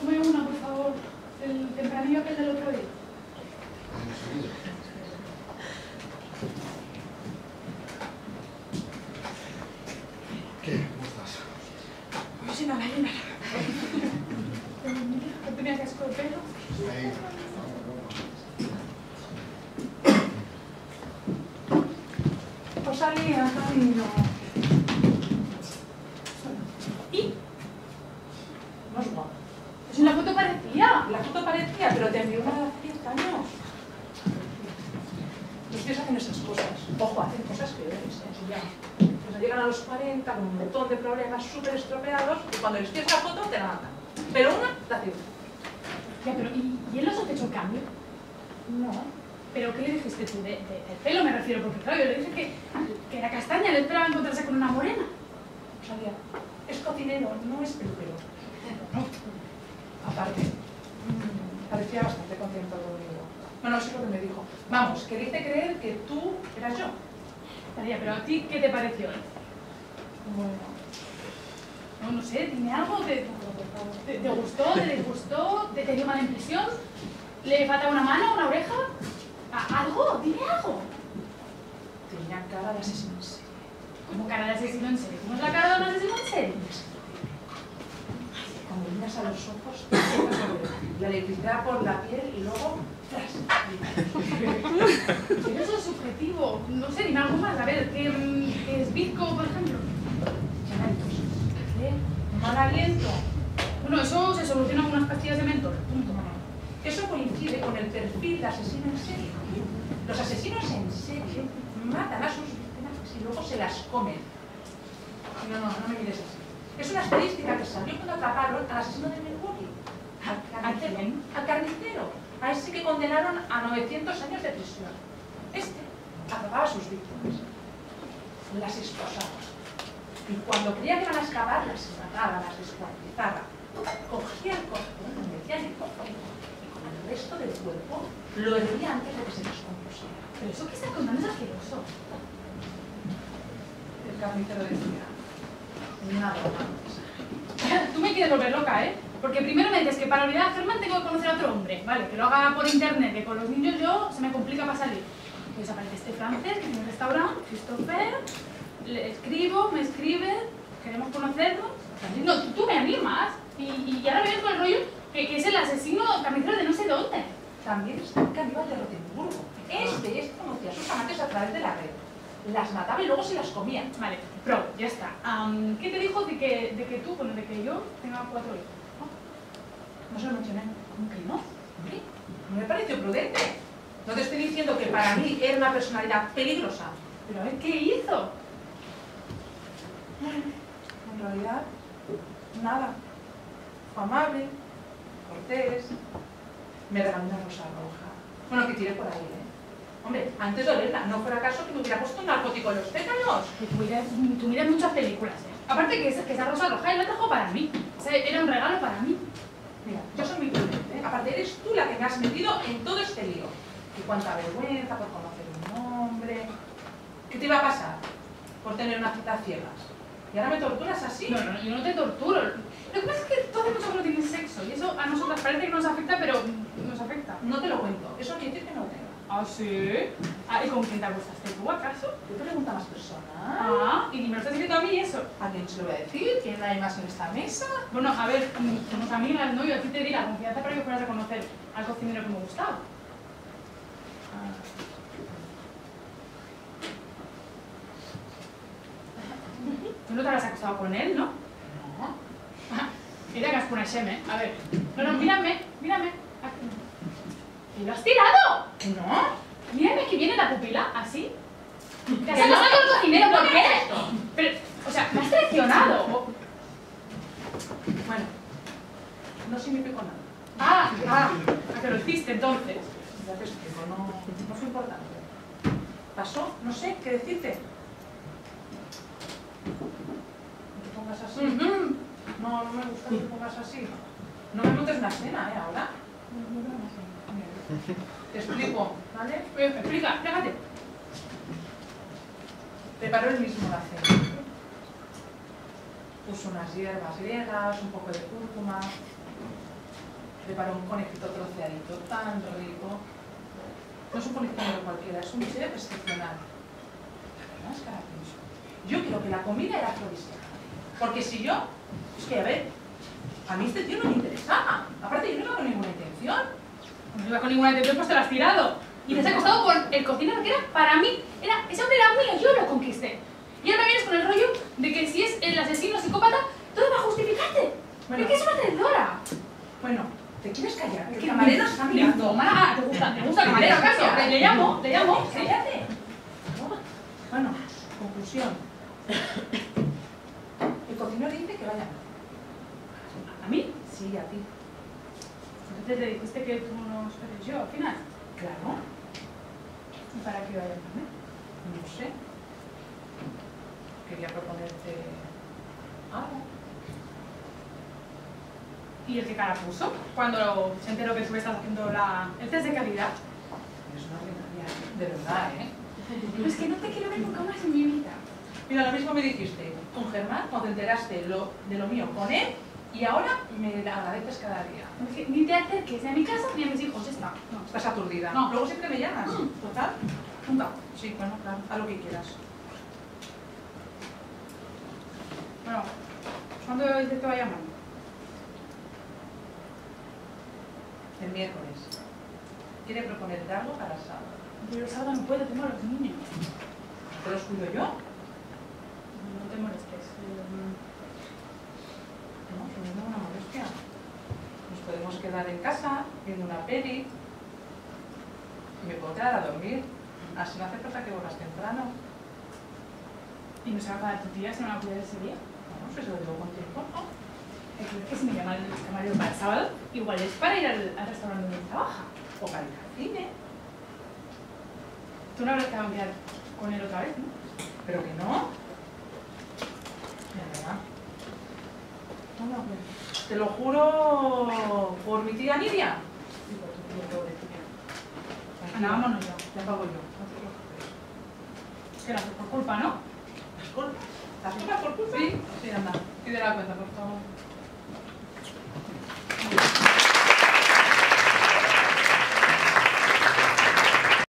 Ponme una, por favor. El tempranillo aquel del otro día. ¿Qué? ¿Cómo estás? Pues sí, nada, nada. ¿No tenías casco de pelo? Sí. Rosalía, cariño. ¿Y? No es guapo. Pues en la foto parecía. La foto parecía, pero te envió una de hace 10 años. Los tíos hacen esas cosas. Ojo, hacen cosas peores, ya. Pues llegan a los 40 con un montón de problemas súper estropeados y cuando les pides la foto te la matan. Pero una la hace otra. Ya, pero ¿y él no sospechó cambio? No. ¿Pero qué le dijiste tú? De pelo me refiero, porque claro, yo le dije que era castaña, le esperaba encontrarse con una morena. Rosalía, es cocinero, no es peluquero. No. Aparte, parecía bastante contento conmigo. Bueno, eso es lo que me dijo. Vamos, que dice creer que tú eras yo. María, pero ¿a ti qué te pareció? Bueno, No sé, dime algo. ¿Te gustó? ¿Te disgustó? ¿Te dio mala impresión? ¿Le faltaba una mano, una oreja? ¿Algo? Dime algo. tenía cara de asesino en serie. ¿Cómo cara de asesino en serie? ¿Cómo es la cara de un asesino en serie? Cuando miras a los ojos, te empiezas a ver la electricidad por la piel y luego ¡tras! Pero eso es subjetivo. No sé, dime algo más. A ver, ¿qué es bizco, por ejemplo? Llanaditos. Mal aliento. Bueno, eso se soluciona con unas pastillas de mentol. Punto. Eso coincide con el perfil de asesino en serie. Los asesinos en serie matan a sus víctimas y luego se las comen. No me mires así. Es una estadística que salió cuando atraparon al asesino de Milwaukee. ¿A quién? Al carnicero. A ese que condenaron a 900 años de prisión. Este atrapaba a sus víctimas. Las esposaba. Y cuando creía que iban a escapar, las mataba, las descuartizaba. Cogía el cuerpo, lo metía en el cofre y con el resto del cuerpo lo hervía antes de que se descompusiera. Pero eso que estás contando es asqueroso. El carnicero decía, nada más. Tú me quieres volver loca, ¿eh? Porque primero me dices que para olvidar a Germán tengo que conocer a otro hombre, ¿vale? Que lo haga por internet, que con los niños yo se me complica para salir. Pues aparece este francés que tiene un restaurante, Christopher, le escribo, me escribe, queremos conocernos. No, tú me animas y ahora vienes con el rollo que es el asesino carnicero de no sé dónde. También está el caníbal de Rotemburgo. Este conocía a sus amantes a través de la red. Las mataba y luego se las comía. Vale, pro, ya está. ¿Qué te dijo de que tú, bueno, de que yo tenga 4 hijos? No se lo mencioné. ¿Cómo que no? Hombre, no me pareció prudente. No te estoy diciendo que para mí era una personalidad peligrosa. Pero a ver, ¿qué hizo? En realidad, nada. Fue amable, cortés, me regaló una rosa roja. Bueno, que tiré por ahí, ¿eh? Hombre, antes de olerla, no fuera caso que me hubiera puesto un narcótico en los pétalos. Que tú miras muchas películas, ¿eh? Aparte que esa rosa roja él la trajo para mí. O sea, era un regalo para mí. Mira, yo soy muy prudente, ¿eh? Aparte eres tú la que me has metido en todo este lío. Y cuánta vergüenza por conocer un hombre. ¿Qué te iba a pasar por tener una cita a ciegas? ¿Y ahora me torturas así? No, yo no te torturo. Lo que pasa es que tú hace mucho que no tienes sexo y eso a nosotras parece que nos afecta, pero nos afecta. No te lo cuento. Eso quiere decir que no lo tengo. ¿Ah, sí? ¿Y con quién te acostaste tú, acaso? Yo te pregunto a más personas. ¿Y me lo estás diciendo a mí eso? ¿A quién se lo voy a decir? ¿Quién hay más en esta mesa? Bueno, a ver, somos amigas, ¿no? Yo a ti te di la confianza para que fueras a conocer al cocinero que me gustaba. Tú no te habrás acostado con él, ¿no? No. Mira que has coneixem, ¿eh? A ver. No, mírame. ¿Y lo has tirado? ¿No? Mírame que viene la pupila, así. Te has acostado con el cocinero, ¿por qué? Pero, o sea, me has traicionado. Bueno, no significó nada. ¿A que lo hiciste entonces? Ya te explico, no fue importante. Pasó, no sé qué decirte. No te pongas así. No me gusta que te pongas así. No me montes una escena, ¿eh? Ahora. Te explico, ¿vale? Explica, déjate. Preparó el mismo la cena. Puso unas hierbas griegas, un poco de cúrcuma. preparó un conejito troceadito tan rico. No es un conejito cualquiera, es un chef excepcional. La verdad es que ahora pienso. Yo creo que la comida era afrodisíaca. Porque si yo... Es que, a ver, a mí este tío no me interesaba. Aparte, yo no iba con ninguna intención. No iba con ninguna intención, pues te lo has tirado. Y te has acostado con el cocinero que era para mí. Ese hombre era mío, yo lo conquisté. Y ahora me vienes con el rollo de que si es el asesino psicópata, todo va a justificarte. Bueno. ¿Pero qué es una traidora? Bueno, ¿te quieres callar? Es El que camarero está mirando. ¿Te gusta el camarero acaso? Le llamo. Cállate. Bueno, conclusión. El cocinero dice que vaya. ¿A mí? Sí, a ti. Entonces le dijiste que tú no esperes yo al final. Claro. ¿Y para qué vaya a comer? No sé. Quería proponerte algo. ¿Y el que cara puso? Cuando se enteró que tú estás haciendo el test de calidad. Es una ordinaria, de verdad, ¿eh? Es que no te quiero ver nunca más en mi vida. Mira, lo mismo me dijiste con Germán cuando te enteraste de lo mío con él y ahora me agradeces cada día. Es que ni te acerques ni a mi casa ni a mis hijos, ya está. No, Estás aturdida. No. Luego siempre me llamas. Total. nunca. Sí, bueno, claro, haz lo que quieras. Bueno, ¿cuándo dices que va a llamar? El miércoles. Quiere proponerte algo para el sábado. Pero el sábado no puedo, tengo a los niños. ¿Te los cuido yo? No te molestes. No, es una molestia. Nos podemos quedar en casa viendo una peli. Y me puedo quedar a dormir. Así no hace falta que vuelvas temprano. ¿Y no se va a pagar tu tía si no me va a cuidar ese día? No sé si lo digo con tiempo, ¿no? Es que si me llama el camarero para el sábado, igual es para ir al restaurante donde trabaja. O para ir al cine. Tú no habrás que cambiar con él otra vez, ¿no? ¿Pero que no? De verdad. No, no, Te lo juro por mi tía Nidia. y por tu tía, pobre tía. Tranquila. Ana, vámonos ya. Ya pago yo. No te preocupes. Que la haces por culpa, ¿no? ¿Las culpas? ¿Las culpas por culpa? Sí. Sí, anda. Pide la cuenta, por favor.